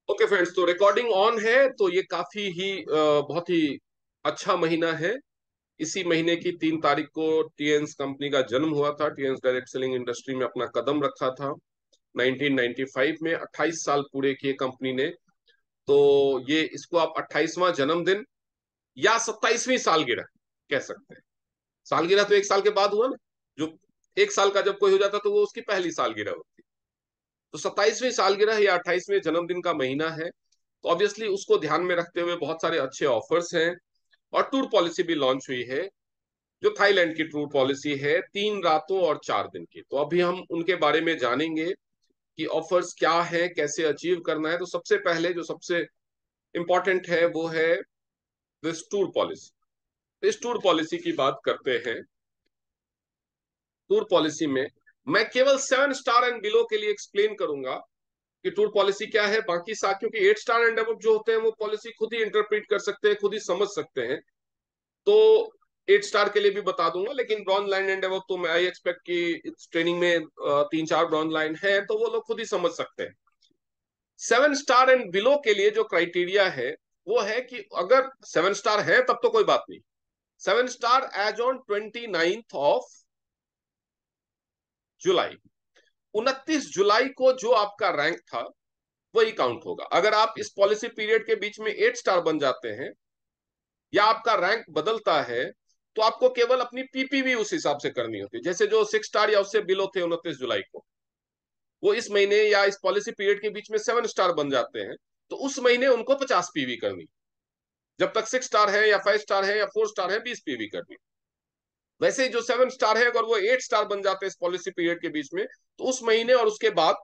Okay friends, तो recording on है। तो ये काफी ही बहुत ही अच्छा महीना है। इसी महीने की 3 तारीख को टीएन्स कंपनी का जन्म हुआ था। टीएन्स डायरेक्ट सेलिंग इंडस्ट्री में अपना कदम रखा था 1995 में। 28 साल पूरे किए कंपनी ने। तो ये इसको आप 28वां जन्मदिन या 27वीं सालगिरह कह सकते हैं। सालगिरह तो 1 साल के बाद हुआ ना। जो 1 साल का जब कोई हो जाता तो वो उसकी पहली सालगिरह होती। तो 27वीं सालगिरह या 28वें जन्मदिन का महीना है। तो ऑब्वियसली उसको ध्यान में रखते हुए बहुत सारे अच्छे ऑफर्स हैं। और टूर पॉलिसी भी लॉन्च हुई है, जो थाईलैंड की टूर पॉलिसी है, 3 रातों और 4 दिन की। तो अभी हम उनके बारे में जानेंगे कि ऑफर्स क्या है, कैसे अचीव करना है। तो सबसे पहले जो सबसे इंपॉर्टेंट है वो है दिस टूर पॉलिसी। इस टूर पॉलिसी की बात करते हैं। टूर पॉलिसी में मैं केवल 7 स्टार एंड बिलो के लिए एक्सप्लेन करूंगा कि टूर पॉलिसी क्या है। बाकी साथियों की 8 स्टार एंड अबव जो होते हैं वो पॉलिसी खुद ही इंटरप्रेट कर सकते हैं, खुद ही समझ सकते हैं। तो 8 स्टार के लिए भी बता दूंगा, लेकिन ब्रॉन्ज लाइन एंड अबव तो मैं आई एक्सपेक्ट कि इस ट्रेनिंग में 3-4 ब्रॉन्ज लाइन है तो वो लोग खुद ही समझ सकते हैं। 7 स्टार एंड बिलो के लिए जो क्राइटेरिया है वो है कि अगर 7 स्टार है तब तो कोई बात नहीं। 7 स्टार एज ऑन 29 जुलाई, 29 जुलाई को जो आपका रैंक था वही काउंट होगा। अगर आप इस पॉलिसी पीरियड के बीच में 8 स्टार बन जाते हैं या आपका रैंक बदलता है, तो आपको केवल अपनी पीपीवी उस हिसाब से करनी होती है। जैसे जो 6 स्टार या उससे बिलो थे 29 जुलाई को, वो इस महीने या इस पॉलिसी पीरियड के बीच में 7 स्टार बन जाते हैं, तो उस महीने उनको 50 पीवी करनी। जब तक 6 स्टार है या 5 स्टार है या 4 स्टार है, 20 पीवी करनी। वैसे जो 7 स्टार है अगर वो 8 स्टार बन जाते हैं इस पॉलिसी पीरियड के बीच में, तो उस महीने और उसके बाद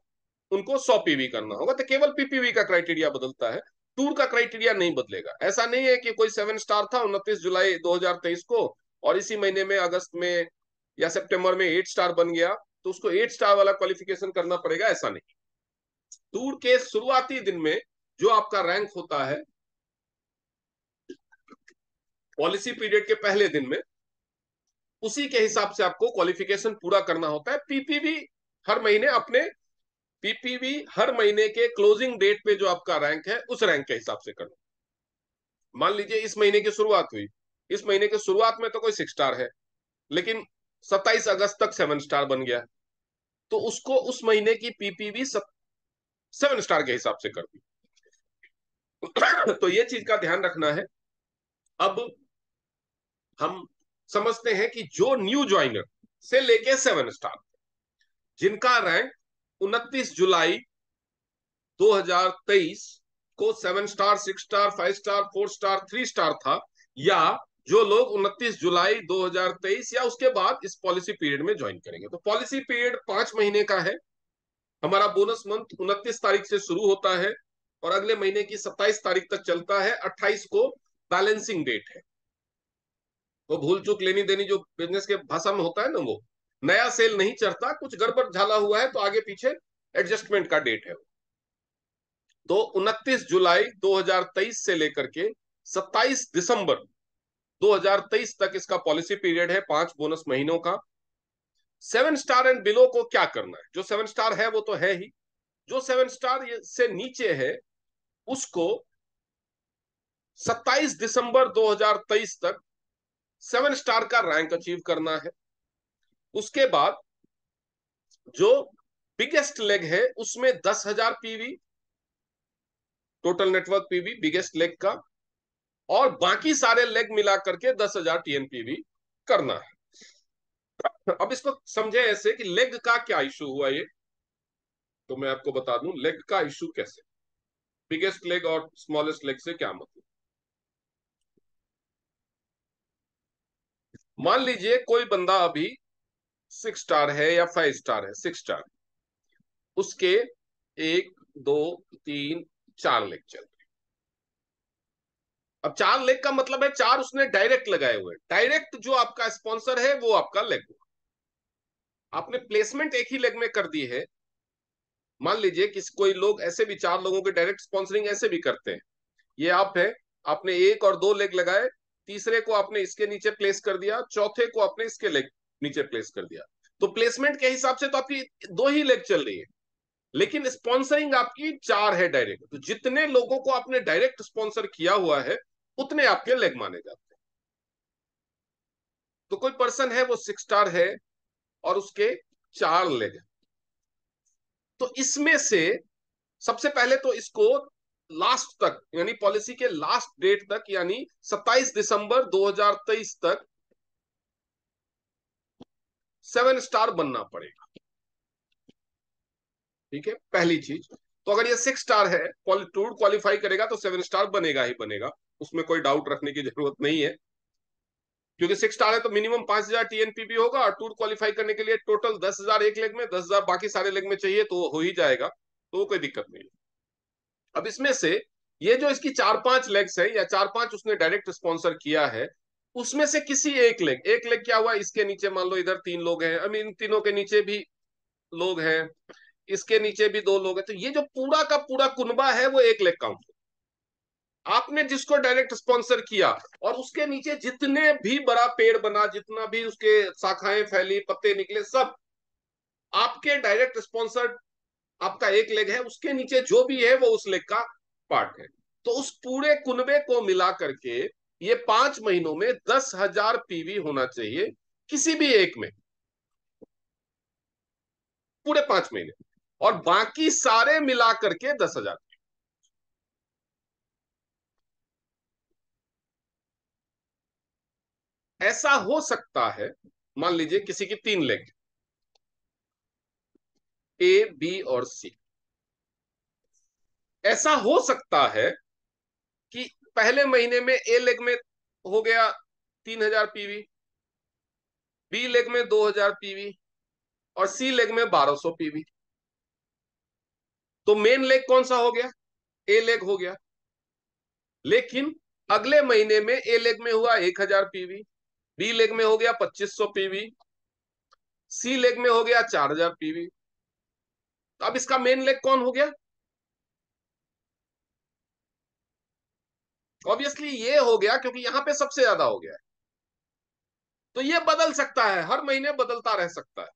उनको 100 पीवी करना होगा। तो केवल पीपीवी का क्राइटेरिया बदलता है, टूर का क्राइटेरिया नहीं बदलेगा। ऐसा नहीं है कि कोई 7 स्टार था 29 जुलाई 2023 को और इसी महीने में अगस्त में या सितंबर में 8 स्टार बन गया तो उसको 8 स्टार वाला क्वालिफिकेशन करना पड़ेगा, ऐसा नहीं। टूर के शुरुआती दिन में जो आपका रैंक होता है पॉलिसी पीरियड के पहले दिन में, उसी के हिसाब से आपको क्वालिफिकेशन पूरा करना होता है। पीपीवी हर महीने अपने पीपीवी हर महीने के क्लोजिंग डेट पे जो आपका रैंक है उस रैंक के हिसाब से करना। मान लीजिए इस महीने की शुरुआत हुई, इस महीने की शुरुआत में तो कोई 6 स्टार है, लेकिन 27 अगस्त तक 7 स्टार बन गया, तो उसको उस महीने की पीपीवी 7 स्टार के हिसाब से कर दी। तो ये चीज का ध्यान रखना है। अब हम समझते हैं कि जो न्यू ज्वाइनर से लेके 7 स्टार जिनका रैंक 29 जुलाई 2023 को 7 star, 6 star, 5 star, 4 star, 3 star था, या जो लोग 29 जुलाई 2023 या उसके बाद इस पॉलिसी पीरियड में ज्वाइन करेंगे। तो पॉलिसी पीरियड 5 महीने का है। हमारा बोनस मंथ 29 तारीख से शुरू होता है और अगले महीने की 27 तारीख तक चलता है। 28 को बैलेंसिंग डेट है। वो भूल चूक लेनी देनी जो बिजनेस के भाषा में होता है ना, वो नया सेल नहीं चढ़ता, कुछ गड़बड़ झाला हुआ है तो आगे पीछे एडजस्टमेंट का डेट है। तो 29 जुलाई 2023 से लेकर के 27 दिसंबर 2023 तक इसका पॉलिसी पीरियड है, 5 बोनस महीनों का। 7 स्टार एंड बिलो को क्या करना है? जो 7 स्टार है वो तो है ही, जो 7 स्टार से नीचे है उसको 27 दिसंबर 2023 तक 7 स्टार का रैंक अचीव करना है। उसके बाद जो बिगेस्ट लेग है उसमें 10,000 PV total network PV biggest leg का, और बाकी सारे लेग मिला करके 10,000 टीएनपीवी करना है। अब इसको समझे ऐसे कि लेग का क्या इशू हुआ ये, तो मैं आपको बता दूं लेग का इशू कैसे। बिगेस्ट लेग और स्मॉलेस्ट लेग से क्या मतलब। मान लीजिए कोई बंदा अभी 6 स्टार है या 5 स्टार है। 6 स्टार, उसके 1, 2, 3, 4 लेग चल। अब 4 लेग का मतलब है 4 उसने डायरेक्ट लगाए हुए। डायरेक्ट जो आपका स्पॉन्सर है वो आपका लेग हुआ। आपने प्लेसमेंट एक ही लेग में कर दी है। मान लीजिए कि कोई लोग ऐसे भी 4 लोगों के डायरेक्ट स्पॉन्सरिंग ऐसे भी करते हैं। ये आप है, आपने 1 और 2 लेग लगाए, तीसरे को आपने इसके नीचे प्लेस कर दिया, चौथे को आपने इसके लेग नीचे प्लेस कर दिया। तो प्लेसमेंट के हिसाब से तो आपकी 2 ही लेग चल रही है। लेकिन स्पॉन्सरिंग आपकी 4 है डायरेक्ट, तो जितने लोगों को आपने डायरेक्ट स्पॉन्सर किया हुआ है उतने आपके लेग माने जाते हैं। तो कोई पर्सन है वो 6 स्टार है और उसके 4 लेग है, तो इसमें से सबसे पहले तो इसको लास्ट तक, यानी पॉलिसी के लास्ट डेट तक, यानी 27 दिसंबर 2023 तक 7 स्टार बनना पड़ेगा। ठीक है, पहली चीज। तो अगर ये 6 स्टार है, टूर क्वालिफाई करेगा तो 7 स्टार बनेगा ही बनेगा, उसमें कोई डाउट रखने की जरूरत नहीं है। क्योंकि 6 स्टार है तो मिनिमम 5,000 टीएनपीबी होगा, और टूर क्वालिफाई करने के लिए टोटल 10,000 एक लेग में, 10,000 बाकी सारे लेग में चाहिए, तो हो ही जाएगा, तो वो कोई दिक्कत नहीं है। अब इसमें से ये जो इसकी 4-5 लेग्स है, या 4-5 उसने डायरेक्ट स्पॉन्सर किया है, उसमें से किसी एक लेग क्या हुआ, इसके नीचे मान लो इधर 3 लोग हैं, आई मीन इन तीनों के नीचे भी लोग हैं, इसके नीचे भी 2 लोग हैं, तो ये जो पूरा का पूरा कुनबा है वो एक लेग काउंट। आपने जिसको डायरेक्ट स्पॉन्सर किया और उसके नीचे जितने भी बड़ा पेड़ बना, जितना भी उसके शाखाएं फैली, पत्ते निकले, सब आपके डायरेक्ट स्पॉन्सर, आपका एक लेग है, उसके नीचे जो भी है वो उस लेग का पार्ट है। तो उस पूरे कुनबे को मिला करके ये 5 महीनों में 10,000 पीवी होना चाहिए किसी भी एक में, पूरे 5 महीने, और बाकी सारे मिला करके 10,000। ऐसा हो सकता है, मान लीजिए किसी की 3 लेग, ए बी और सी, ऐसा हो सकता है कि पहले महीने में ए लेग में हो गया 3,000 पीवी, बी लेग में 2,000 पीवी, और सी लेग में 1,200 पीवी। तो मेन लेग कौन सा हो गया, ए लेग हो गया। लेकिन अगले महीने में ए लेग में हुआ 1,000 पीवी, बी लेग में हो गया 2,500 पीवी, सी लेग में हो गया 4,000 पीवी। तो अब इसका मेन लेग कौन हो गया, ऑब्वियसली ये हो गया, क्योंकि यहां पे सबसे ज्यादा हो गया है। तो ये बदल सकता है, हर महीने बदलता रह सकता है,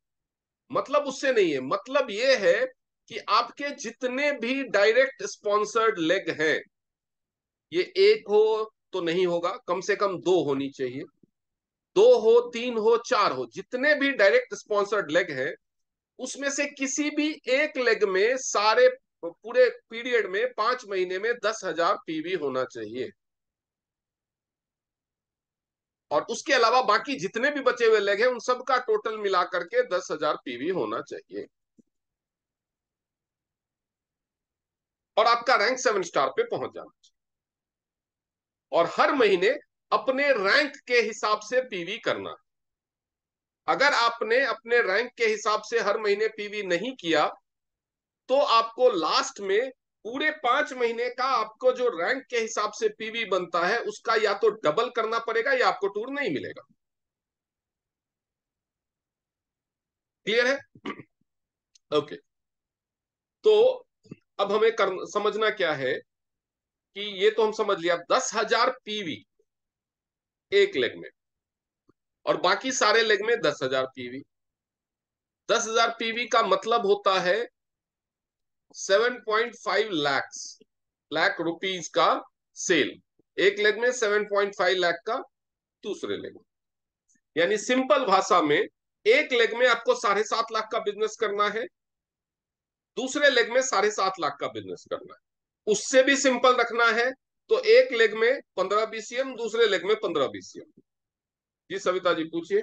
मतलब उससे नहीं है, मतलब ये है कि आपके जितने भी डायरेक्ट स्पॉन्सर्ड लेग हैं, ये एक हो तो नहीं होगा, कम से कम 2 होनी चाहिए, 2 हो, 3 हो, 4 हो, जितने भी डायरेक्ट स्पॉन्सर्ड लेग हैं उसमें से किसी भी एक लेग में सारे पूरे पीरियड में 5 महीने में 10,000 पीवी होना चाहिए, और उसके अलावा बाकी जितने भी बचे हुए लेग हैं उन सब का टोटल मिला करके 10,000 पीवी होना चाहिए, और आपका रैंक 7 स्टार पे पहुंच जाना चाहिए, और हर महीने अपने रैंक के हिसाब से पीवी करना। अगर आपने अपने रैंक के हिसाब से हर महीने पीवी नहीं किया तो आपको लास्ट में पूरे 5 महीने का आपको जो रैंक के हिसाब से पीवी बनता है उसका या तो डबल करना पड़ेगा या आपको टूर नहीं मिलेगा। क्लियर है? ओके। तो अब हमें समझना क्या है कि ये तो हम समझ लिया 10,000 पीवी एक लेग में, और बाकी सारे लेग में 10,000 पीवी। 10,000 पीवी का मतलब होता है 7.5 लाख रुपीज का सेल, एक लेग में 7.5 लाख का दूसरे लेग में। यानी सिंपल भाषा में एक लेग में आपको 7.5 लाख का बिजनेस करना है, दूसरे लेग में 7.5 लाख का बिजनेस करना है। उससे भी सिंपल रखना है तो एक लेग में 15 BCM, दूसरे लेग में 15 BCM। जी सविता जी पूछिए।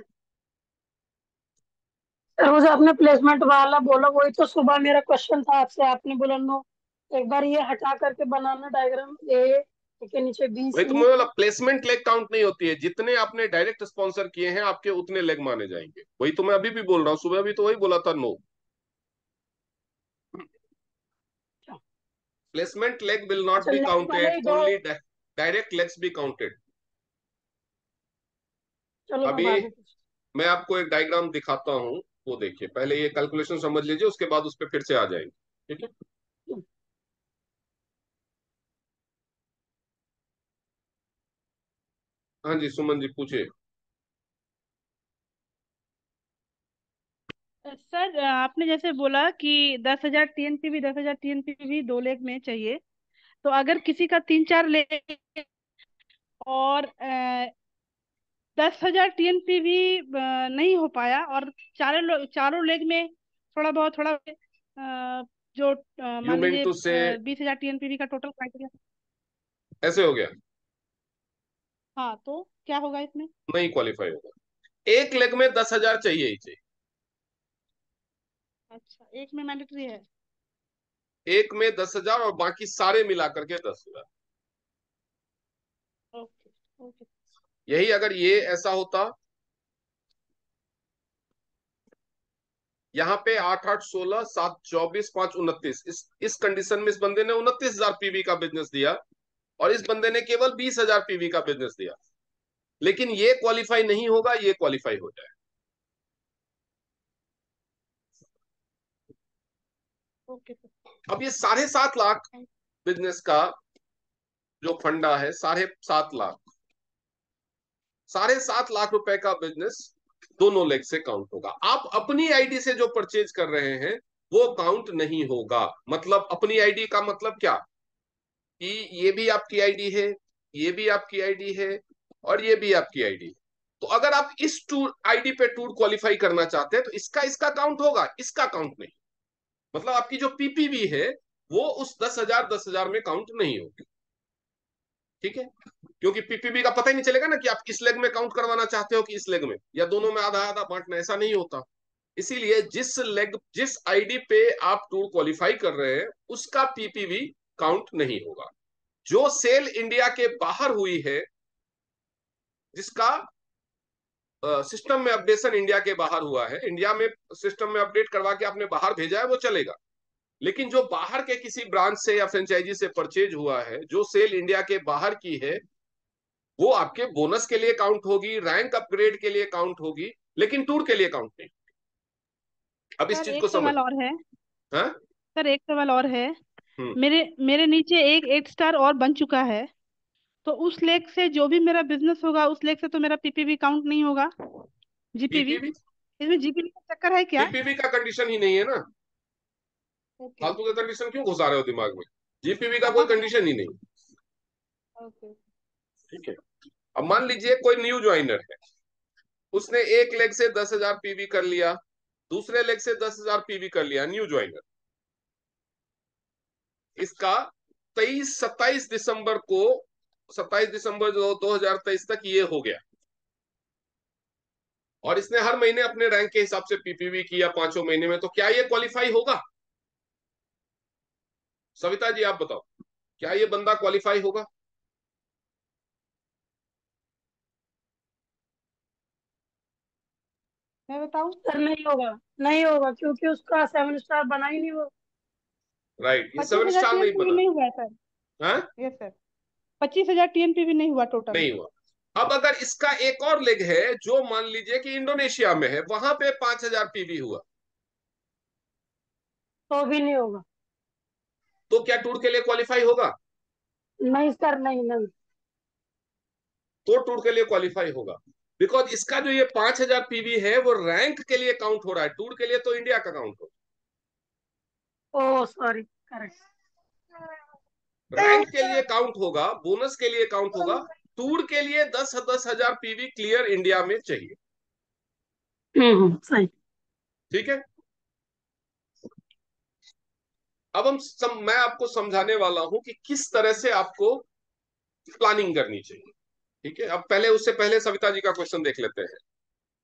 सर वो जो आपने प्लेसमेंट वाला बोला वही तो सुबह मेरा क्वेश्चन था आपसे, आपने बोला नो। एक बार ये हटा करके बनाना डायग्राम, ए के नीचे बी भाई तो सी। मुझे बोला प्लेसमेंट लेग काउंट नहीं होती है, जितने आपने डायरेक्ट स्पॉन्सर किए हैं आपके उतने लेग माने जाएंगे। वही तो मैं अभी भी बोल रहा हूँ, सुबह भी तो वही बोला था, no, placement leg will not अच्छा बी लेग वाले काउंटेड, ही दो। Only direct legs be counted. चलो मैं अभी बाद में पूछता मैं आपको एक डायग्राम दिखाता हूँ, वो देखिए, पहले ये कैलकुलेशन समझ लीजिए, उसके बाद उस पर फिर से आ जाएंगे, ठीक है। हूँ। हाँ जी सुमन जी पूछिए। सर आपने जैसे बोला कि 10,000 TNPV, 10,000 TNPV 2 लेग में चाहिए। तो अगर किसी का 3-4 लेग और 10,000 TNPV नहीं हो पाया, और चारों लेग में थोड़ा बहुत थोड़ा जो यू मान मीन लीजिए टू से 20,000 TNPV का टोटल क्राइटेरिया। ऐसे हो गया, हाँ, तो क्या होगा इसमें? नहीं क्वालिफाई होगा। एक लेग में 10,000 चाहिए ही चाहिए। अच्छा, एक में मैंडेटरी है। एक में 10,000 और बाकी सारे मिलाकर के 10,000। ओके। ओके। यही अगर ये ऐसा होता, यहाँ पे 8, 8, 16, 7, 24, 5, 29, इस कंडीशन में इस बंदे ने 29,000 पीवी का बिजनेस दिया और इस बंदे ने केवल 20,000 पीवी का बिजनेस दिया, लेकिन ये क्वालिफाई नहीं होगा, ये क्वालिफाई हो जाए। Okay sir. अब ये 7.5 लाख बिजनेस का जो फंडा है, 7.5 लाख, 7.5 लाख रुपए का बिजनेस दोनों लेग से काउंट होगा। आप अपनी आईडी से जो परचेज कर रहे हैं वो काउंट नहीं होगा। मतलब अपनी आईडी का मतलब क्या, कि ये भी आपकी आईडी है, ये भी आपकी आईडी है और ये भी आपकी आईडी है। तो अगर आप इस टूर आईडी पे टूर क्वालिफाई करना चाहते हैं तो इसका इसका काउंट होगा, इसका काउंट नहीं। मतलब आपकी जो पीपीवी है वो उस 10,000 में काउंट नहीं होगी। ठीक है, क्योंकि पीपीबी का पता ही नहीं चलेगा ना कि आप किस लेग में काउंट करवाना चाहते हो कि इस लेग में, या दोनों में आधा आधा बांटना, ऐसा नहीं होता। इसीलिए जिस आईडी पे आप टूर क्वालिफाई कर रहे हैं उसका पीपीवी काउंट नहीं होगा। जो सेल इंडिया के बाहर हुई है, जिसका सिस्टम में अपडेशन इंडिया के बाहर हुआ है, इंडिया में सिस्टम में अपडेट करवा के आपने बाहर भेजा है, वो चलेगा। लेकिन जो बाहर के किसी ब्रांच से या फ्रेंचाइजी से परचेज हुआ है, जो सेल इंडिया के बाहर की है, वो आपके बोनस के लिए काउंट होगी, रैंक अपग्रेड के लिए काउंट होगी, लेकिन टूर के लिए काउंट नहीं। अब इस सर चीज को एक समझ। सवाल और है। हाँ। सर एक सवाल और है। हम्म। मेरे मेरे नीचे एक 8 स्टार और बन चुका है। तो उस लेग से जो भी मेरा बिजनेस होगा, उस लेग से तो मेरा पीपीवी काउंट नहीं होगा। जीपीवी। पीपीवी, इसमें जीपीवी का चक्कर है क्या? पीपीवी का कंडीशन ही नहीं है ना। ओके। फालतू का कंडीशन क्यों घुसा रहे हो दिमाग में। जीपीवी का कोई हाँ, हाँ। कंडीशन ही नहीं। ओके। ठीक है। अब मान लीजिए कोई न्यू ज्वाइनर है, उसने एक लेग से 10,000 पीवी कर लिया, दूसरे लेग से 10,000 पीवी कर लिया, न्यू ज्वाइनर। इसका 27 को 27 दिसंबर 2023 तक ये हो गया, और इसने हर महीने अपने रैंक के हिसाब से पीपीवी किया पांचों महीने में, तो क्या ये क्वालिफाई होगा? सविता जी आप बताओ, क्या ये बंदा क्वालिफाई होगा? मैं बताऊं? सर नहीं होगा, नहीं होगा, क्योंकि उसका 7 स्टार बना ही नहीं वो। राइट, ये पच्चीस सेवन हजार स्टार नहीं टीएनपीवी बना। नहीं हुआ है सर। हाँ, यस सर। 25,000 TNPV नहीं हुआ टोटल। नहीं हुआ। अब अगर इसका एक और लेग है जो मान लीजिए कि इंडोनेशिया में है, वहां पे 5,000 पीवी हुआ, तो भी नहीं होगा। तो क्या टूर के लिए क्वालिफाई होगा? नहीं सर, नहीं नहीं। तो टूर के लिए क्वालिफाई होगा, बिकॉज इसका जो ये 5,000 पीवी है वो रैंक के लिए काउंट हो रहा है, टूर के लिए तो इंडिया का काउंट हो। ओ सॉरी, करेक्ट। रैंक के लिए काउंट होगा, बोनस के लिए काउंट होगा। टूर के लिए 10,000 पीवी क्लियर इंडिया में चाहिए। सही। ठीक है। अब मैं आपको समझाने वाला हूं कि किस तरह से आपको प्लानिंग करनी चाहिए। ठीक है, अब पहले उससे पहले सविता जी का क्वेश्चन देख लेते हैं।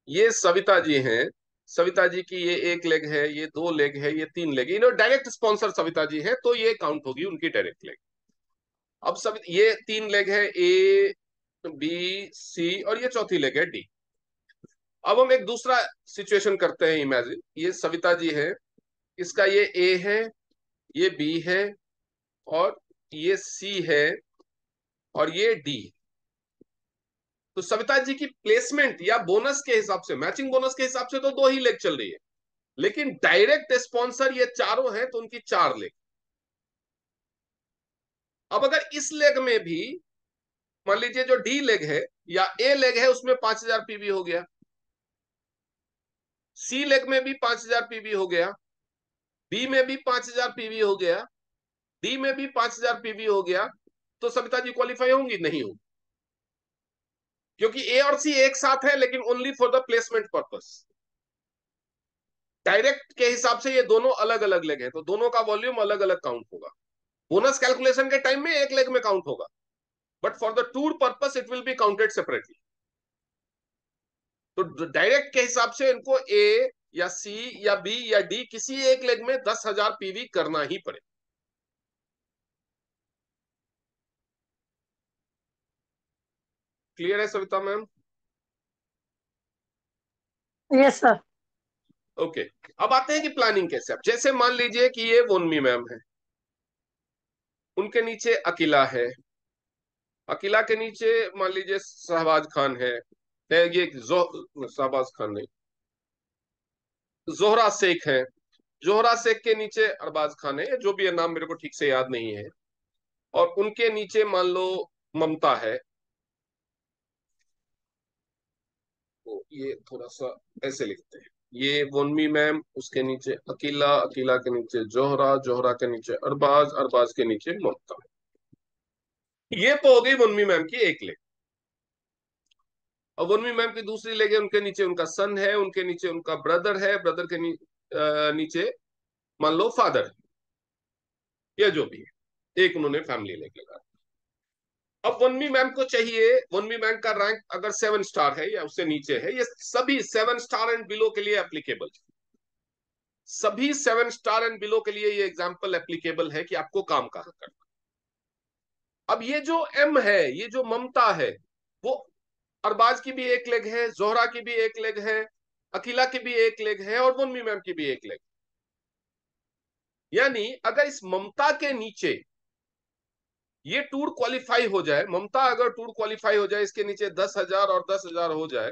ये सविता जी हैं, सविता जी की ये एक लेग है, ये दो लेग है, ये तीन leg, direct sponsor Savita ji है, तो ये काउंट होगी उनकी डायरेक्ट लेग। अब सब ये तीन लेग है, ए बी सी, और ये चौथी लेग है डी। अब हम एक दूसरा सिचुएशन करते हैं इमेजिन, ये सविता जी है, इसका ये ए है, ये बी है, और ये सी है, और ये डी। तो सविता जी की प्लेसमेंट या बोनस के हिसाब से, मैचिंग बोनस के हिसाब से तो दो ही लेग चल रही है, लेकिन डायरेक्ट स्पॉन्सर ये चारों हैं तो उनकी चार लेग। अब अगर इस लेग में भी मान लीजिए जो डी लेग है या ए लेग है उसमें 5,000 पीवी हो गया, सी लेग में भी 5000 पीवी हो गया, बी में भी 5000 पीवी हो गया, डी में भी 5000 पीवी हो गया, तो सविता जी क्वालिफाई होंगी? नहीं होंगी, क्योंकि ए और सी एक साथ है लेकिन only for the placement purpose. Direct के हिसाब से ये दोनों अलग अलग लेग हैं, तो दोनों का वॉल्यूम अलग अलग काउंट होगा। बोनस कैलकुलेशन के टाइम में एक लेग में काउंट होगा, but for the tour purpose it will be counted separately. तो डायरेक्ट के हिसाब से इनको ए या सी या बी या डी किसी एक लेग में 10,000 पीवी करना ही पड़े। क्लियर है Savita ma'am? Yes sir. Okay. अब आते हैं कि प्लानिंग कैसे। अब जैसे मान लीजिए कि ये वोनमी मैम है, उनके नीचे अकीला है, अकीला के नीचे मान लीजिए शहबाज खान है, ये शहबाज खान नहीं, जोहरा शेख है, जोहरा शेख के नीचे अरबाज खान है, जो भी है नाम मेरे को ठीक से याद नहीं है, और उनके नीचे मान लो ममता है। तो ये थोड़ा सा ऐसे लिखते हैं, ये वोनमी मैम, उसके नीचे अकीला, अकीला के नीचे जोहरा, जोहरा के नीचे अरबाज, अरबाज के नीचे ममता। ये तो हो गई वोनमी मैम की एक लेग। अब वोनमी मैम की दूसरी लेग है, उनके नीचे उनका सन है, उनके नीचे उनका ब्रदर है, ब्रदर के नीचे मान लो फादर है, या जो भी है, एक उन्होंने फैमिली लेग लगा। अब वनमी मैम को चाहिए, वनमी मैम का रैंक अगर 7 स्टार है या उससे नीचे है, ये सभी 7 स्टार एंड बिलो के लिए एप्लीकेबल, सभी 7 स्टार एंड बिलो के लिए ये एग्जाम्पल एप्लीकेबल है कि आपको काम कहाँ करना। अब ये जो एम है, ये जो ममता है, वो अरबाज की भी एक लेग है, जोहरा की भी एक लेग है, अकीला की भी एक लेग है, और वनमी मैम की भी एक लेग। यानी अगर इस ममता के नीचे ये टूर क्वालिफाई हो जाए, ममता अगर टूर क्वालिफाई हो जाए, इसके नीचे 10,000 और 10,000 हो जाए,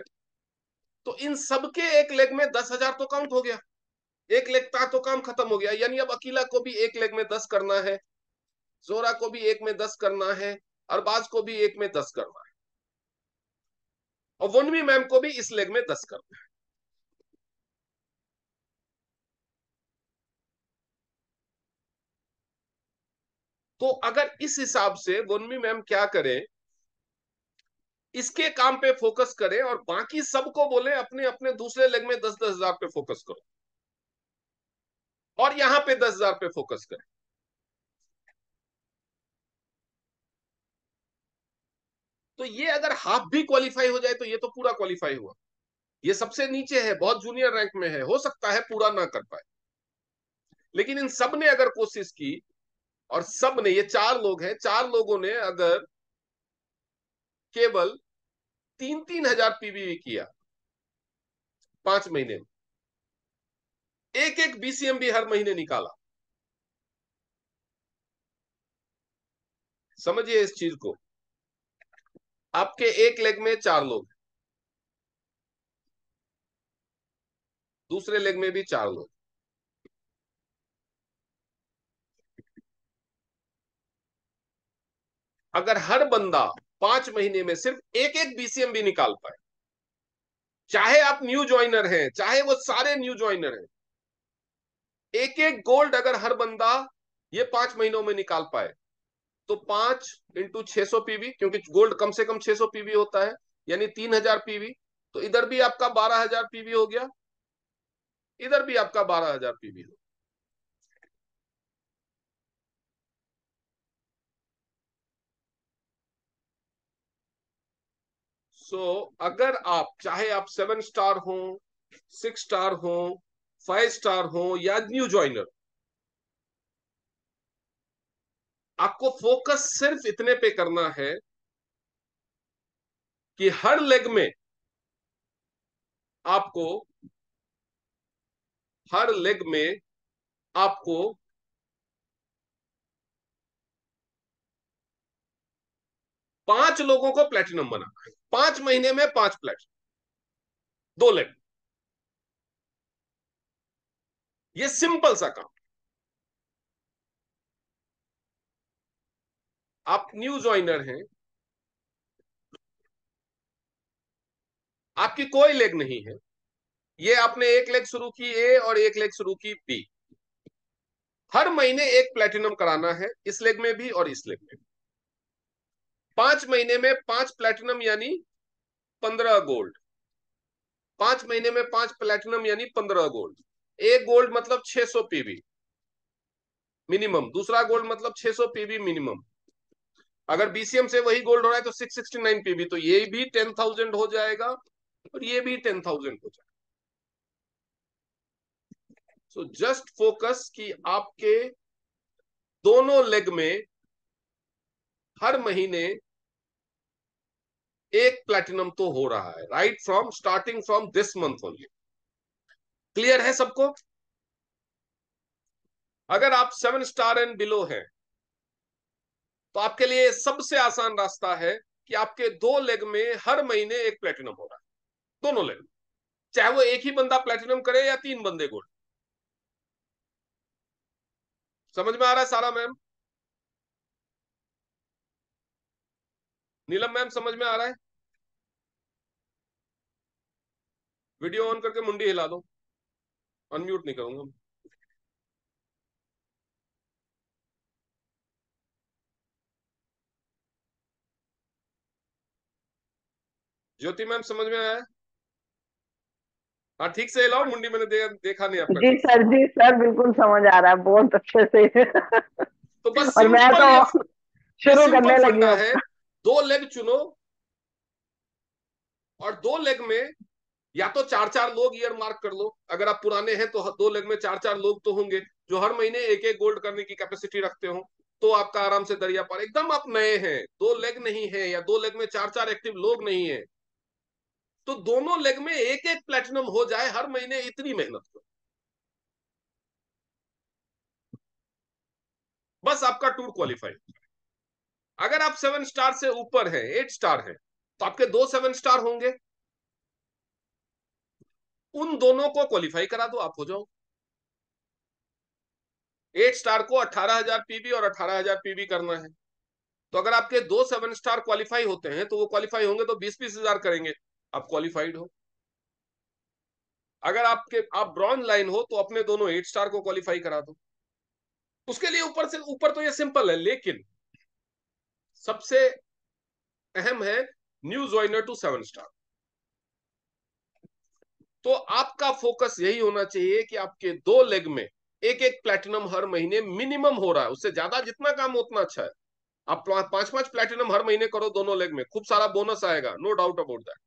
तो इन सबके एक लेग में 10,000 तो काउंट हो गया, एक लेग का तो काम खत्म हो गया। यानी अब अकीला को भी एक लेग में 10 करना है, जोरा को भी एक में 10 करना है, अरबाज को भी एक में 10 करना है, और वनवी मैम को भी इस लेग में 10 करना है। तो अगर इस हिसाब से वनवी मैम क्या करें, इसके काम पे फोकस करें और बाकी सबको बोले अपने अपने दूसरे लेग में 10-10,000 पे फोकस करो, और यहां पे 10,000 पे फोकस करें। तो ये अगर हाफ भी क्वालिफाई हो जाए तो ये तो पूरा क्वालिफाई हुआ। ये सबसे नीचे है, बहुत जूनियर रैंक में है, हो सकता है पूरा ना कर पाए, लेकिन इन सब ने अगर कोशिश की, और सब ने, ये 4 लोग हैं, 4 लोगों ने अगर केवल 3-3 हजार पीवीवी किया 5 महीने में, एक एक बीसीएम भी हर महीने निकाला, समझिए इस चीज को। आपके एक लेग में 4 लोग, दूसरे लेग में भी 4 लोग, अगर हर बंदा 5 महीने में सिर्फ एक एक बीसीएम भी निकाल पाए, चाहे आप न्यू ज्वाइनर हैं, चाहे वो सारे न्यू ज्वाइनर हैं, एक एक गोल्ड अगर हर बंदा ये 5 महीनों में निकाल पाए, तो 5 × 600 पीवी, क्योंकि गोल्ड कम से कम 600 पीवी होता है, यानी 3,000 पीवी। तो इधर भी आपका 12,000 पीवी हो गया, इधर भी आपका 12,000 पीवी हो। अगर आप चाहे आप 7 स्टार हो, 6 स्टार हो, 5 स्टार हो, या न्यू ज्वाइनर, आपको फोकस सिर्फ इतने पे करना है कि हर लेग में आपको, हर लेग में आपको 5 लोगों को प्लेटिनम बनाना है, 5 महीने में 5 प्लेटिनम, 2 लेग। ये सिंपल सा काम। आप न्यू ज्वाइनर हैं, आपकी कोई लेग नहीं है, ये आपने एक लेग शुरू की ए और एक लेग शुरू की बी, हर महीने एक प्लेटिनम कराना है, इस लेग में भी और इस लेग में भी। 5 महीने में 5 प्लेटिनम यानी 15 गोल्ड, 5 महीने में 5 प्लेटिनम यानी 15 गोल्ड। एक गोल्ड मतलब 600 पीवी मिनिमम, दूसरा गोल्ड मतलब 600 पीवी मिनिमम। अगर बीसीएम से वही गोल्ड हो रहा है तो 669 पीवी, तो ये भी 10,000 हो जाएगा और ये भी 10,000 हो जाएगा। सो जस्ट फोकस कि आपके दोनों लेग में हर महीने एक प्लेटिनम तो हो रहा है, right from starting from this month only. Clear है सबको? अगर आप 7 स्टार एंड बिलो हैं तो आपके लिए सबसे आसान रास्ता है कि आपके दो लेग में हर महीने एक प्लेटिनम हो रहा है, दोनों लेग, चाहे वो एक ही बंदा प्लेटिनम करे या 3 बंदे गोल्ड। समझ में आ रहा है सारा मैम? नीलम मैम समझ में आ रहा है? वीडियो ऑन करके मुंडी हिला दो, अनम्यूट नहीं करूंगा। ज्योति मैम समझ में आया है? हाँ ठीक से हिलाओ मुंडी, मैंने देखा नहीं आपका ठीक से। जी सर बिल्कुल समझ आ रहा है बहुत अच्छे से। तो बस और मैं सिंपल, तो ये शुरू सिंपल करने लगी फंडा हूँ। है। दो लेग चुनो और दो लेग में या तो 4-4 लोग ईयर मार्क कर लो, अगर आप पुराने हैं तो दो लेग में 4-4 लोग तो होंगे जो हर महीने एक एक गोल्ड करने की कैपेसिटी रखते हो, तो आपका आराम से दरिया पार। एकदम आप नए हैं, दो लेग नहीं है या दो लेग में 4-4 एक्टिव लोग नहीं है, तो दोनों लेग में एक एक प्लेटिनम हो जाए हर महीने, इतनी मेहनत करो, बस आपका टूर क्वालिफाई। अगर आप 7 स्टार से ऊपर है, 8 स्टार है, तो आपके दो 7 स्टार होंगे, उन दोनों को क्वालिफाई करा दो, आप हो जाओ। 8 स्टार को 18,000 पीबी और 18,000 पीबी करना है, तो अगर आपके दो 7 स्टार क्वालिफाई होते हैं तो वो क्वालिफाई होंगे तो 20-20 हजार करेंगे, आप क्वालिफाइड हो। अगर आप ब्रॉन्ज लाइन हो तो अपने दोनों 8 स्टार को क्वालिफाई करा दो। उसके लिए ऊपर से ऊपर तो ये सिंपल है, लेकिन सबसे अहम है न्यू ज्वाइनर टू 7 स्टार। तो आपका फोकस यही होना चाहिए कि आपके दो लेग में एक एक प्लेटिनम हर महीने मिनिमम हो रहा है, उससे ज्यादा जितना काम हो उतना अच्छा है। आप 5-5 प्लेटिनम हर महीने करो दोनों लेग में, खूब सारा बोनस आएगा, नो डाउट अबाउट दैट,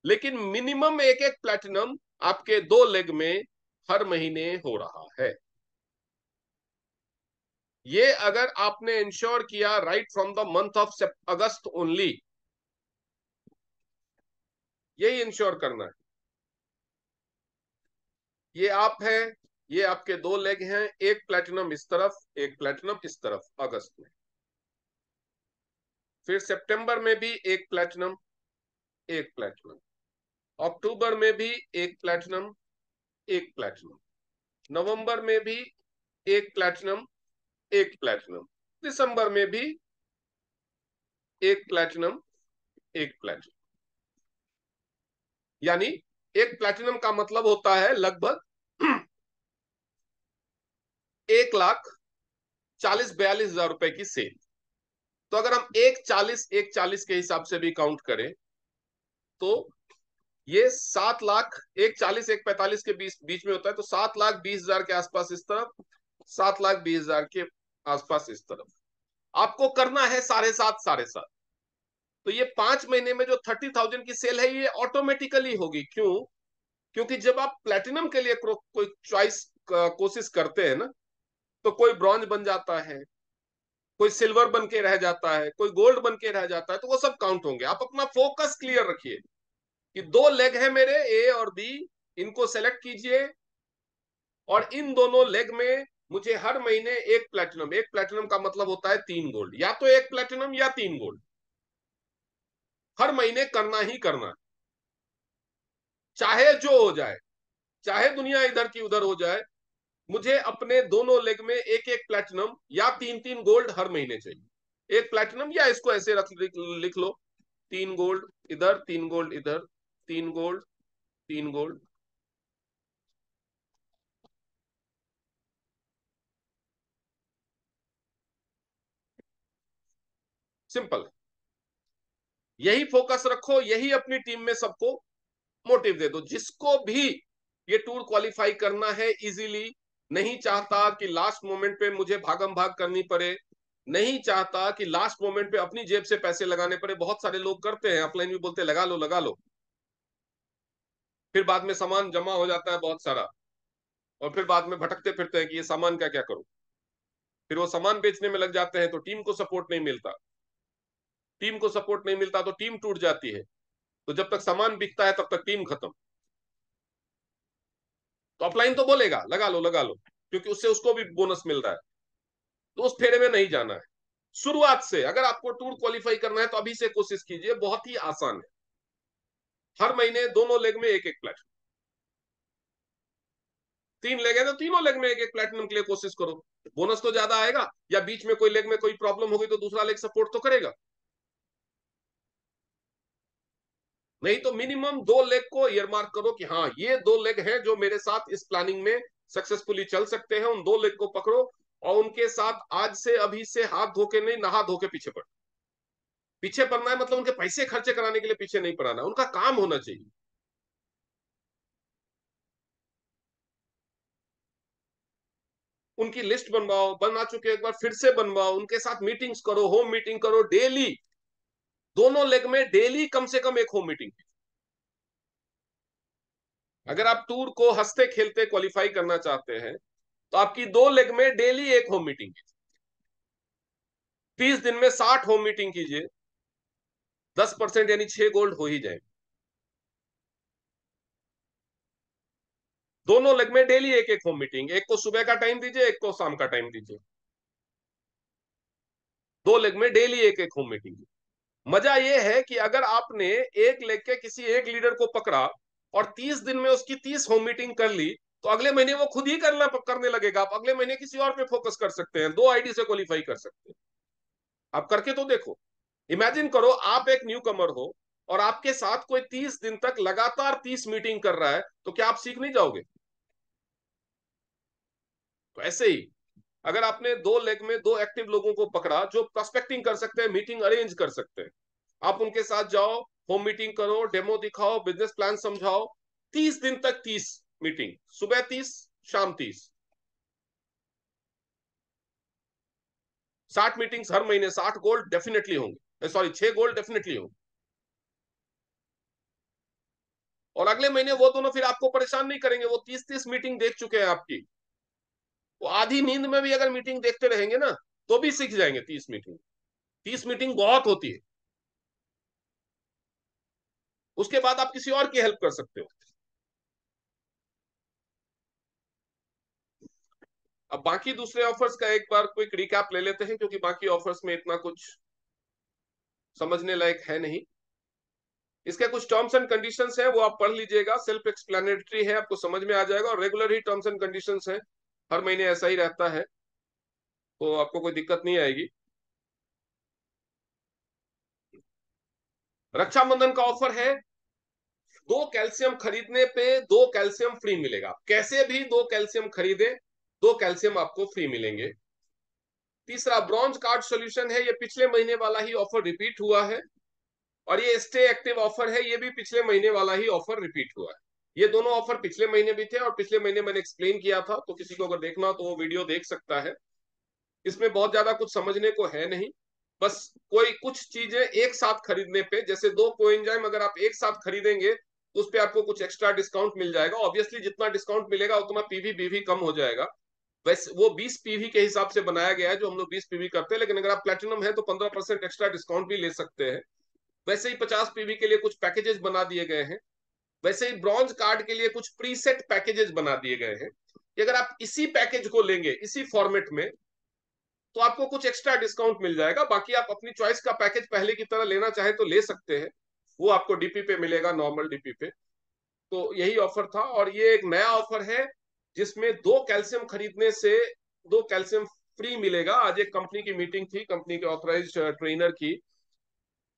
लेकिन मिनिमम एक एक प्लेटिनम आपके दो लेग में हर महीने हो रहा है। ये अगर आपने इंश्योर किया right from the month of August only, यही इंश्योर करना है। ये आप है, ये आपके दो लेग हैं, एक प्लेटिनम इस तरफ एक प्लेटिनम इस तरफ अगस्त में, फिर सितंबर में भी एक प्लेटिनम एक प्लेटिनम, अक्टूबर में भी एक प्लेटिनम एक प्लेटिनम, नवंबर में भी एक प्लेटिनम एक प्लेटिनम, दिसंबर में भी एक प्लेटिनम एक प्लेटिनम। यानी एक प्लेटिनम का मतलब होता है लगभग 1,40,42,000 रुपए की सेल। तो अगर हम 1,40,1,40 के हिसाब से भी काउंट करें तो ये 7 लाख, 1,40,1,45 के बीच बीच में होता है, तो 7,20,000 के आसपास इस तरफ, 7,20,000 के आसपास इस तरफ आपको करना है, 7.5 तो ये 5 महीने में जो 30,000 की सेल है ये ऑटोमेटिकली होगी। क्यों? क्योंकि जब आप प्लेटिनम के लिए कोई चॉइस कोशिश करते हैं ना, तो कोई ब्रॉन्ज बन जाता है, कोई सिल्वर बन के रह जाता है, कोई गोल्ड बन के रह जाता है, तो वो सब काउंट होंगे। आप अपना फोकस क्लियर रखिए कि दो लेग है मेरे ए और बी, इनको सेलेक्ट कीजिए और इन दोनों लेग में मुझे हर महीने एक प्लेटिनम, एक प्लेटिनम का मतलब होता है 3 गोल्ड, या तो एक प्लेटिनम या 3 गोल्ड हर महीने करना ही करना, चाहे जो हो जाए, चाहे दुनिया इधर की उधर हो जाए, मुझे अपने दोनों लेग में एक एक प्लेटिनम या 3-3 गोल्ड हर महीने चाहिए। एक प्लेटिनम, या इसको ऐसे लिख लो, 3 गोल्ड इधर 3 गोल्ड इधर, 3 गोल्ड 3 गोल्ड सिंपल। यही फोकस रखो, यही अपनी टीम में सबको मोटिव दे दो। जिसको भी ये टूर क्वालिफाई करना है इजीली, नहीं चाहता कि लास्ट मोमेंट पे मुझे भागम भाग करनी पड़े, नहीं चाहता कि लास्ट मोमेंट पे अपनी जेब से पैसे लगाने पड़े। बहुत सारे लोग करते हैं, अपलाइन भी बोलते हैं लगा लो लगा लो, फिर बाद में सामान जमा हो जाता है बहुत सारा, और फिर बाद में भटकते फिरते हैं कि ये सामान क्या क्या करूं। फिर वो सामान बेचने में लग जाते हैं तो टीम को सपोर्ट नहीं मिलता, टीम को सपोर्ट नहीं मिलता तो टीम टूट जाती है। तो जब तक सामान बिकता है तब तक टीम खत्म। तो अपलाइन तो बोलेगा लगा लो, क्योंकि उससे उसको भी बोनस मिल रहा है। तो उस फेरे में नहीं जाना है। शुरुआत से अगर आपको टूर क्वालिफाई करना है तो अभी से कोशिश कीजिए, बहुत ही आसान है। हर महीने दोनों लेग में एक एक प्लेटिनम, 3 लेग है तो तीनों लेग में एक एक प्लेटिनम के लिए कोशिश करो। बोनस तो ज्यादा आएगा, या बीच में कोई लेग में कोई प्रॉब्लम होगी तो दूसरा लेग सपोर्ट तो करेगा। नहीं तो मिनिमम 2 लेग को ईयरमार्क करो कि हाँ ये 2 लेग हैं जो मेरे साथ इस प्लानिंग में सक्सेसफुली चल सकते हैं। उन 2 लेग को पकड़ो और उनके साथ आज से अभी से हाथ धो के नहीं, नहा धो के पीछे पड़। पीछे पड़ना है मतलब उनके पैसे खर्चे कराने के लिए पीछे नहीं पड़ाना, उनका काम होना चाहिए। उनकी लिस्ट बनवाओ, बना चुके एक बार फिर से बनवाओ, उनके साथ मीटिंग्स करो, होम मीटिंग करो डेली। दोनों लेग में डेली कम से कम एक होम मीटिंग। अगर आप टूर को हंसते खेलते क्वालिफाई करना चाहते हैं तो आपकी 2 लेग में डेली एक होम मीटिंग कीजिए। 30 दिन में 60 होम मीटिंग कीजिए, 10% यानी 6 गोल्ड हो ही जाए। दोनों लेग में डेली एक एक होम मीटिंग, एक को सुबह का टाइम दीजिए, एक को शाम का टाइम दीजिए। 2 लेग में डेली एक एक होम मीटिंग। मजा यह है कि अगर आपने एक लेग के किसी एक लीडर को पकड़ा और 30 दिन में उसकी 30 होम मीटिंग कर ली, तो अगले महीने वो खुद ही करने लगेगा। आप अगले महीने किसी और पे फोकस कर सकते हैं, 2 आईडी से क्वालिफाई कर सकते हैं। आप करके तो देखो। इमेजिन करो आप एक न्यू कमर हो और आपके साथ कोई 30 दिन तक लगातार 30 मीटिंग कर रहा है, तो क्या आप सीख नहीं जाओगे? तो ऐसे ही अगर आपने 2 लेग में 2 एक्टिव लोगों को पकड़ा जो प्रोस्पेक्टिंग कर सकते हैं, मीटिंग अरेंज कर सकते हैं, आप उनके साथ जाओ, होम मीटिंग करो, डेमो दिखाओ, बिजनेस प्लान समझाओ। 30 दिन तक 30 मीटिंग, सुबह 30, शाम 30, 60 मीटिंग्स हर महीने, 60 गोल्ड डेफिनेटली होंगे, सॉरी 6 गोल्ड डेफिनेटली होंगे। और अगले महीने वो दोनों फिर आपको परेशान नहीं करेंगे, वो 30-30 मीटिंग देख चुके हैं आपकी। वो आधी नींद में भी अगर मीटिंग देखते रहेंगे ना तो भी सीख जाएंगे। 30 मीटिंग, 30 मीटिंग बहुत होती है। उसके बाद आप किसी और की हेल्प कर सकते हो। अब बाकी दूसरे ऑफर्स का एक बार क्विक रिकैप ले लेते हैं, क्योंकि बाकी ऑफर्स में इतना कुछ समझने लायक है नहीं। इसके कुछ टर्म्स एंड कंडीशंस हैं, वो आप पढ़ लीजिएगा, सेल्फ एक्सप्लेनेटरी है, आपको समझ में आ जाएगा। और regular he terms and conditions हैं, हर महीने ऐसा ही रहता है, तो आपको कोई दिक्कत नहीं आएगी। रक्षाबंधन का ऑफर है, 2 कैल्शियम खरीदने पे 2 कैल्शियम फ्री मिलेगा। कैसे भी 2 कैल्शियम खरीदे, 2 कैल्शियम आपको फ्री मिलेंगे। तीसरा ब्रॉन्ज कार्ड सॉल्यूशन है, ये पिछले महीने वाला ही ऑफर रिपीट हुआ है। और ये स्टे एक्टिव ऑफर है, ये भी पिछले महीने वाला ही ऑफर रिपीट हुआ है। ये दोनों ऑफर पिछले महीने भी थे और पिछले महीने मैंने एक्सप्लेन किया था, तो किसी को अगर देखना हो तो वो वीडियो देख सकता है। इसमें बहुत ज्यादा कुछ समझने को है नहीं, बस कोई कुछ चीजें एक साथ खरीदने पे, जैसे 2 कोएंजाइम अगर आप एक साथ खरीदेंगे तो उस पर आपको कुछ एक्स्ट्रा डिस्काउंट मिल जाएगा। ऑब्वियसली जितना डिस्काउंट मिलेगा उतना पीवी बीवी कम हो जाएगा। वैसे वो 20 पीवी के हिसाब से बनाया गया है, जो हम लोग 20 पीवी करते हैं, लेकिन अगर आप प्लेटिनम है तो 15% एक्स्ट्रा डिस्काउंट भी ले सकते हैं। वैसे ही 50 पीवी के लिए कुछ पैकेजेस बना दिए गए हैं। वैसे ही ब्रॉन्ज कार्ड के लिए कुछ प्रीसेट पैकेजेस बना दिए गए हैं कि अगर आप इसी पैकेज को लेंगे इसी फॉर्मेट में तो आपको कुछ एक्स्ट्रा डिस्काउंट मिल जाएगा। बाकी आप अपनी चॉइस का पैकेज पहले की तरह लेना चाहे तो ले सकते हैं, वो आपको डीपी पे मिलेगा, नॉर्मल डीपी पे। तो यही ऑफर था, और ये एक नया ऑफर है जिसमें 2 कैल्शियम खरीदने से 2 कैल्शियम फ्री मिलेगा। आज एक कंपनी की मीटिंग थी, कंपनी के ऑथराइज्ड ट्रेनर की,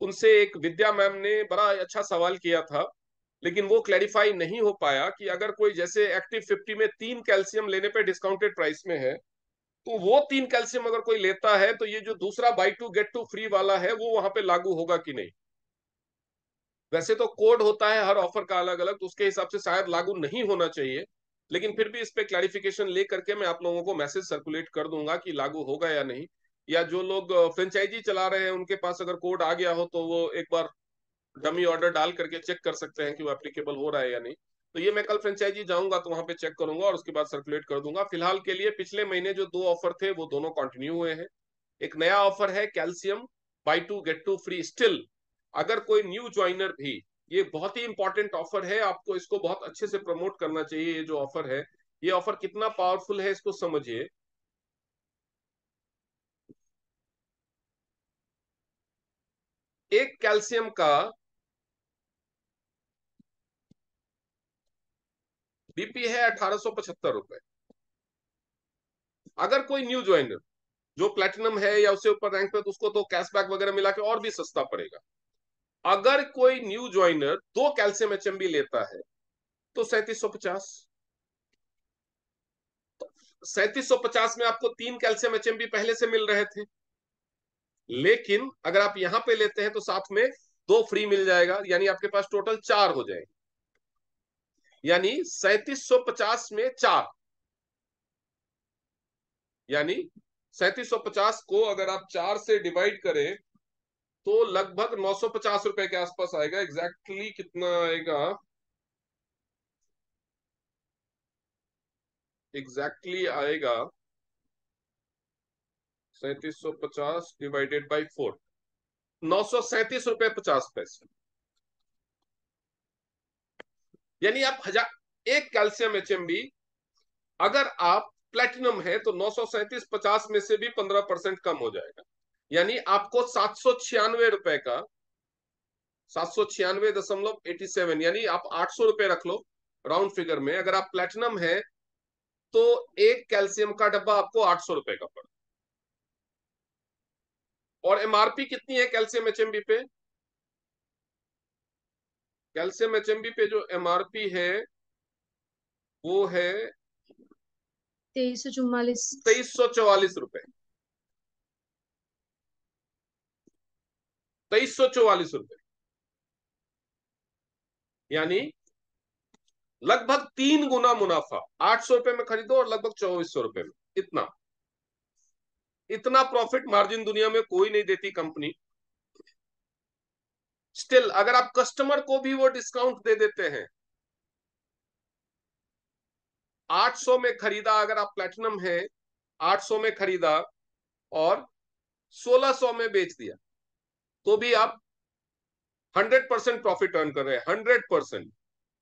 उनसे एक विद्या मैम ने बड़ा अच्छा सवाल किया था, लेकिन वो क्लैरिफाई नहीं हो पाया कि अगर कोई जैसे एक्टिव 50 में 3 कैल्शियम लेने पे डिस्काउंटेड प्राइस में है, तो वो 3 कैल्शियम अगर कोई लेता है तो ये जो दूसरा buy two get two free वाला है वो वहां पे लागू होगा कि नहीं। वैसे तो कोड होता है हर ऑफर का अलग अलग, तो उसके हिसाब से शायद लागू नहीं होना चाहिए, लेकिन फिर भी इस पे क्लैरिफिकेशन ले करके मैं आप लोगों को मैसेज सर्कुलेट कर दूंगा कि लागू होगा या नहीं। या जो लोग फ्रेंचाइजी चला रहे हैं उनके पास अगर कोड आ गया हो तो वो एक बार डमी ऑर्डर डाल करके चेक कर सकते हैं कि वो एप्लीकेबल हो रहा है या नहीं। तो ये मैं कल फ्रेंचाइजी जाऊंगा तो वहां पे चेक करूंगा और उसके बाद सर्कुलेट कर दूंगा। फिलहाल के लिए पिछले महीने जो 2 ऑफर थे वो दोनों कंटिन्यू हुए हैं। एक नया ऑफर है calcium buy two get two free still. अगर कोई न्यू ज्वाइनर भी, ये बहुत ही इंपॉर्टेंट ऑफर है, आपको इसको बहुत अच्छे से प्रमोट करना चाहिए। ये जो ऑफर है, ये ऑफर कितना पावरफुल है इसको समझिए। एक कैल्शियम का बीपी है 1875 रुपए। अगर कोई न्यू ज्वाइनर जो प्लेटिनम है या उससे ऊपर रैंक पे, तो उसको तो कैशबैक वगैरह मिला के और भी सस्ता पड़ेगा। अगर कोई न्यू ज्वाइनर 2 कैल्शियम एचएमबी लेता है तो 3750। 3750 में आपको 3 कैल्शियम एचएमबी पहले से मिल रहे थे, लेकिन अगर आप यहां पे लेते हैं तो साथ में 2 फ्री मिल जाएगा, यानी आपके पास टोटल 4 हो जाएंगे। यानी 3750 में 4, यानी 3750 को अगर आप 4 से डिवाइड करें तो लगभग 950 रुपए के आसपास आएगा। एग्जैक्टली कितना आएगा, एग्जैक्टली आएगा 3750 डिवाइडेड बाई 4, 937 रुपए 50 पैसे। यानी आप एक कैल्शियम एचएमबी अगर आप प्लेटिनम है तो 937.50 में से भी 15% कम हो जाएगा। यानी आपको 796 रुपए का, 796.87, यानी आप 800 रुपए रख लो राउंड फिगर में। अगर आप प्लेटिनम है तो एक कैल्शियम का डब्बा आपको 800 रुपए का पड़ा। और एमआरपी कितनी है कैल्शियम एचएमबी पे? कैल्शियम एचएमबी पे जो एमआरपी है वो है 2344। 2344 रुपए। 2344 रुपए, यानी लगभग 3 गुना मुनाफा। 800 रुपए में खरीदो और लगभग 2400 रुपए में। इतना इतना प्रॉफिट मार्जिन दुनिया में कोई नहीं देती कंपनी। स्टिल अगर आप कस्टमर को भी वो डिस्काउंट दे देते हैं, 800 में खरीदा, अगर आप प्लेटिनम है 800 में खरीदा और 1600 में बेच दिया, तो भी आप 100% प्रॉफिट अर्न कर रहे हैं, 100%।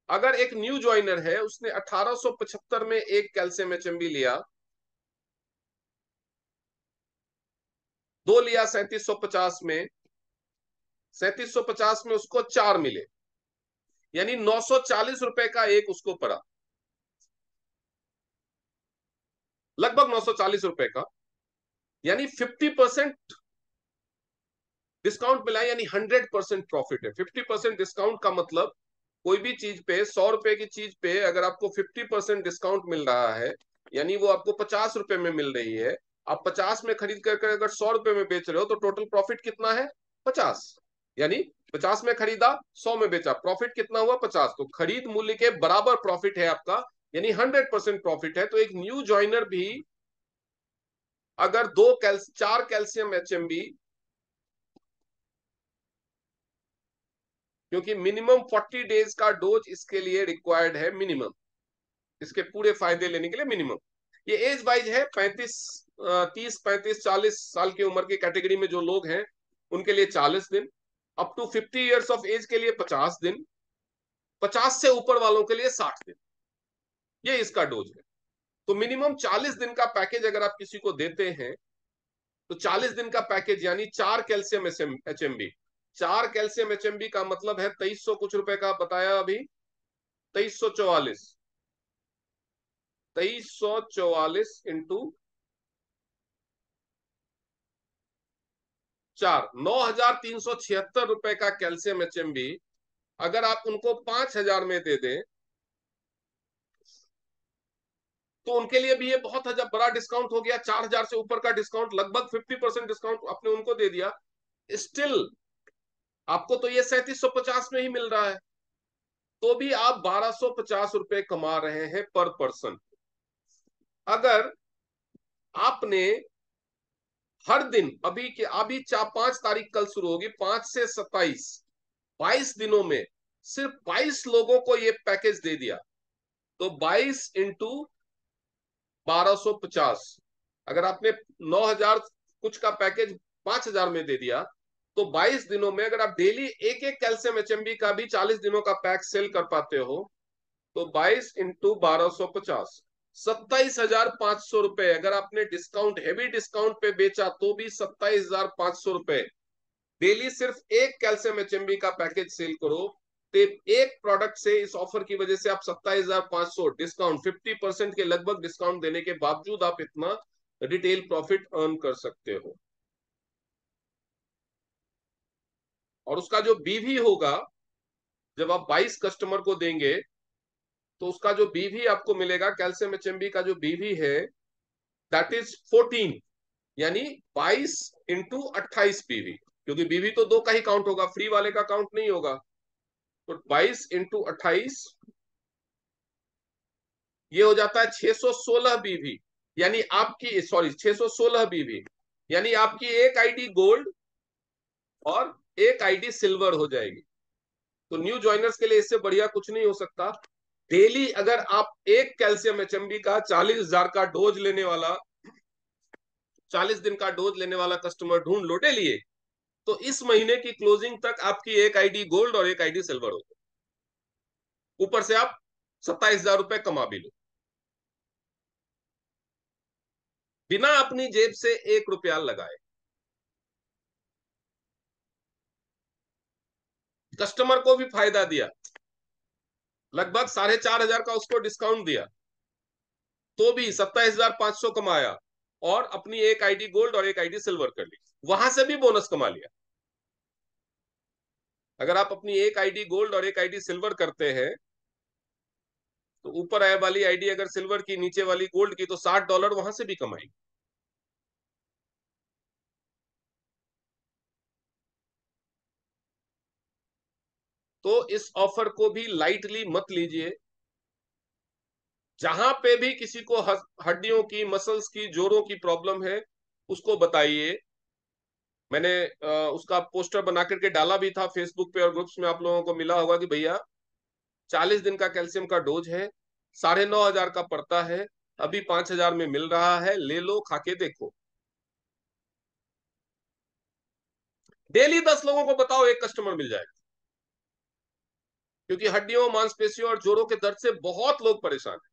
अगर एक न्यू ज्वाइनर है, उसने 1875 में एक कैल्शियम एचएमबी लिया, 2 लिया 3750 में, 3750 में उसको 4 मिले, यानी 940 रुपए का एक उसको पड़ा, लगभग 940 रुपए का। यानी 50% डिस्काउंट मिला, यानी 100% प्रॉफिट है। 50% डिस्काउंट का मतलब कोई भी चीज पे, 100 रुपए की चीज पे अगर आपको 50% डिस्काउंट मिल रहा है, यानी वो आपको 50 रुपए में मिल रही है। आप 50 में खरीद कर अगर 100 रुपए में बेच रहे हो तो टोटल प्रॉफिट कितना है? 50। यानी 50 में खरीदा, 100 में बेचा, प्रॉफिट कितना हुआ? 50। तो खरीद मूल्य के बराबर प्रॉफिट है आपका, यानी 100% प्रॉफिट है। तो एक न्यू ज्वाइनर भी अगर 4 कैल्शियम एचएमबी, क्योंकि मिनिमम 40 डेज का डोज इसके लिए रिक्वायर्ड है, मिनिमम, इसके पूरे फायदे लेने के लिए मिनिमम। ये एज वाइज है, 30 35 40 साल की उम्र की कैटेगरी में जो लोग हैं उनके लिए 40 दिन, up to 50 years of age के लिए 50 दिन, 50 से ऊपर वालों के लिए 60 दिन, ये इसका डोज है। तो मिनिमम 40 दिन का पैकेज अगर आप किसी को देते हैं तो 40 दिन का पैकेज यानी 4 कैल्शियम एचएमबी। 4 कैल्शियम एचएमबी का मतलब है 2300 कुछ रुपए का बताया अभी, 2344, 2344 इंटू 4, 9376 रुपए का कैल्शियम एचएमबी अगर आप उनको 5000 में दे दें तो उनके लिए भी ये बहुत बड़ा डिस्काउंट हो गया। 4,000 से ऊपर का डिस्काउंट, लगभग 50% डिस्काउंट आपने उनको दे दिया। स्टिल आपको तो ये 3750 में ही मिल रहा है, तो भी आप 1250 रुपए कमा रहे हैं पर पर्सन। अगर आपने हर दिन, अभी 5 तारीख कल शुरू होगी, 5 से 27, 22 दिनों में सिर्फ 22 लोगों को ये पैकेज दे दिया, तो 22 इंटू 1250, अगर आपने 9,000 कुछ का पैकेज 5,000 में दे दिया, तो 22 दिनों में अगर आप डेली एक एक कैल्शियम एचएमबी का भी 40 दिनों का पैक सेल कर पाते हो, तो 22 इंटू 1250, 27,500 रुपए। अगर आपने डिस्काउंट, हेवी डिस्काउंट पे बेचा तो भी 27,500 रुपए डेली। सिर्फ एक कैल्शियम एचएमबी का पैकेज सेल करो, तो एक प्रोडक्ट से, इस ऑफर की वजह से आप 27,500 डिस्काउंट, 50% के लगभग डिस्काउंट देने के बावजूद आप इतना रिटेल प्रॉफिट अर्न कर सकते हो। और उसका जो बीवी होगा, जब आप 22 कस्टमर को देंगे, तो उसका जो बीवी आपको मिलेगा, कैल्शियम एचएमबी का जो बीवी है, दैट इज 14, यानी 22 इंटू 28 बीवी, क्योंकि बीवी तो दो का ही काउंट होगा, फ्री वाले का काउंट नहीं होगा। तो 22 इंटू 28, ये हो जाता है 616 बीवी, यानी आपकी, सॉरी 616 बीवी, यानी आपकी एक आईडी गोल्ड और एक आईडी सिल्वर हो जाएगी। तो न्यू ज्वाइनर्स के लिए इससे बढ़िया कुछ नहीं हो सकता। डेली अगर आप एक कैल्शियम एचएमबी का 40,000 का डोज लेने वाला, 40 दिन का डोज लेने वाला कस्टमर ढूंढ लो डेली, तो इस महीने की क्लोजिंग तक आपकी एक आईडी गोल्ड और एक आईडी सिल्वर हो जाए, ऊपर से आप 27,000 रुपए कमा भी लो, बिना अपनी जेब से 1 रुपया लगाए। कस्टमर को भी फायदा दिया, लगभग 4,500 का उसको डिस्काउंट दिया, तो भी 27,500 कमाया, और अपनी एक आईडी गोल्ड और एक आईडी सिल्वर कर ली, वहां से भी बोनस कमा लिया। अगर आप अपनी एक आईडी गोल्ड और एक आईडी सिल्वर करते हैं, तो ऊपर आए वाली आईडी अगर सिल्वर की, नीचे वाली गोल्ड की, तो $60 वहां से भी कमाएगी। तो इस ऑफर को भी लाइटली मत लीजिए। जहां पे भी किसी को हड्डियों की, मसल्स की, जोड़ों की प्रॉब्लम है, उसको बताइए। मैंने उसका पोस्टर बना करके डाला भी था फेसबुक पे और ग्रुप्स में, आप लोगों को मिला होगा कि भैया 40 दिन का कैल्शियम का डोज है, 9,500 का पड़ता है, अभी 5,000 में मिल रहा है, ले लो, खा के देखो। डेली 10 लोगों को बताओ, एक कस्टमर मिल जाएगा। क्योंकि हड्डियों, मांसपेशियों और जोड़ों के दर्द से बहुत लोग परेशान हैं।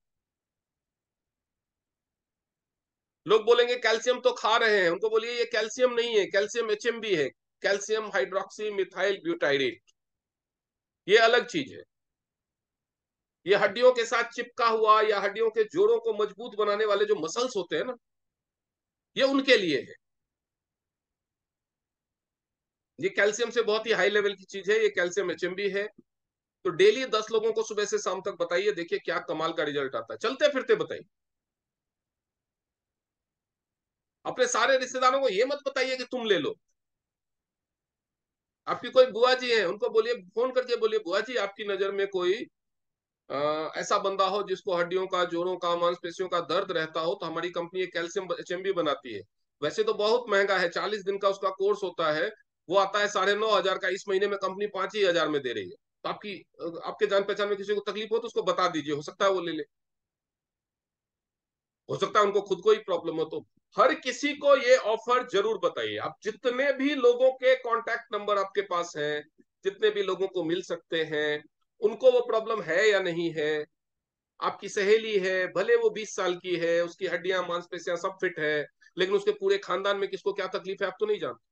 लोग बोलेंगे कैल्शियम तो खा रहे हैं, उनको बोलिए ये कैल्शियम नहीं है, कैल्शियम एचएमबी है, कैल्शियम हाइड्रोक्सी मिथाइल ब्यूटाइरेट, ये अलग चीज है। ये हड्डियों के साथ चिपका हुआ, या हड्डियों के जोड़ों को मजबूत बनाने वाले जो मसल्स होते हैं ना, ये उनके लिए है। ये कैल्शियम से बहुत ही हाई लेवल की चीज है, ये कैल्शियम एचएमबी है। तो डेली 10 लोगों को सुबह से शाम तक बताइए, देखिए क्या कमाल का रिजल्ट आता है। चलते फिरते बताइए। अपने सारे रिश्तेदारों को ये मत बताइए कि तुम ले लो। आपकी कोई बुआ जी है, उनको बोलिए, फोन करके बोलिए, बुआ जी आपकी नजर में कोई ऐसा बंदा हो जिसको हड्डियों का, जोड़ों का, मांसपेशियों का दर्द रहता हो, तो हमारी कंपनी एक कैल्शियम एचएमबी बनाती है। वैसे तो बहुत महंगा है, 40 दिन का उसका कोर्स होता है, वो आता है 9,500 का। इस महीने में कंपनी 5,000 में दे रही है। तो आपके जान पहचान में किसी को तकलीफ हो तो उसको बता दीजिए, हो सकता है वो ले ले, हो सकता है उनको खुद को ही प्रॉब्लम हो। तो हर किसी को ये ऑफर जरूर बताइए। आप जितने भी लोगों के कॉन्टैक्ट नंबर आपके पास हैं, जितने भी लोगों को मिल सकते हैं, उनको वो प्रॉब्लम है या नहीं है। आपकी सहेली है, भले वो 20 साल की है, उसकी हड्डियां, मांसपेशियां सब फिट है, लेकिन उसके पूरे खानदान में किसको क्या तकलीफ है आप तो नहीं जानते।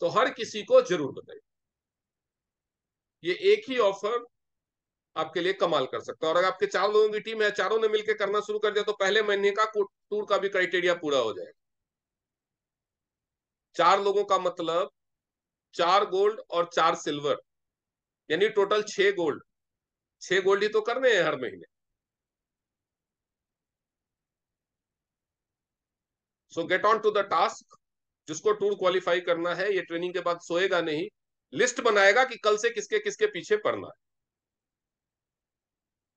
तो हर किसी को जरूर बताइए। ये एक ही ऑफर आपके लिए कमाल कर सकता है। और अगर आपके 4 लोगों की टीम है, चारों ने मिलकर करना शुरू कर दिया, तो पहले महीने का टूर का भी क्राइटेरिया पूरा हो जाएगा। 4 लोगों का मतलब 4 गोल्ड और 4 सिल्वर, यानी टोटल 6 गोल्ड। 6 गोल्ड ही तो करने हैं हर महीने। So get on to the task. जिसको टूर क्वालिफाई करना है ये ट्रेनिंग के बाद सोएगा नहीं, लिस्ट बनाएगा कि कल से किसके किसके पीछे पड़ना है।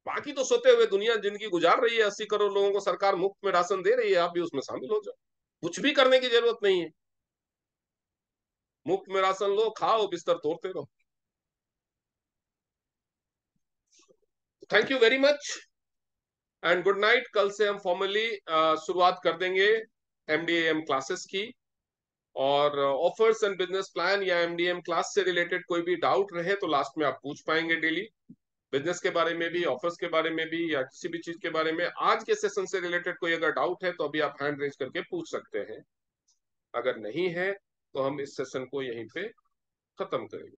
बाकी तो सोते हुए दुनिया जिंदगी गुजार रही है, 80 करोड़ लोगों को सरकार मुफ्त में राशन दे रही है, आप भी उसमें शामिल हो जाओ। कुछ भी करने की जरूरत नहीं है, मुफ्त में राशन लो, खाओ, बिस्तर तोड़ते रहो। Thank you very much and good night. कल से हम फॉर्मली शुरुआत कर देंगे एमडीएम क्लासेस की, और ऑफर्स एंड बिजनेस प्लान या एमडीएम क्लास से रिलेटेड कोई भी डाउट रहे तो लास्ट में आप पूछ पाएंगे डेली। बिजनेस के बारे में भी, ऑफर्स के बारे में भी, या किसी भी चीज के बारे में आज के सेशन से रिलेटेड कोई अगर डाउट है तो अभी आप हैंड रेज करके पूछ सकते हैं। अगर नहीं है तो हम इस सेशन को यहीं पे खत्म करेंगे।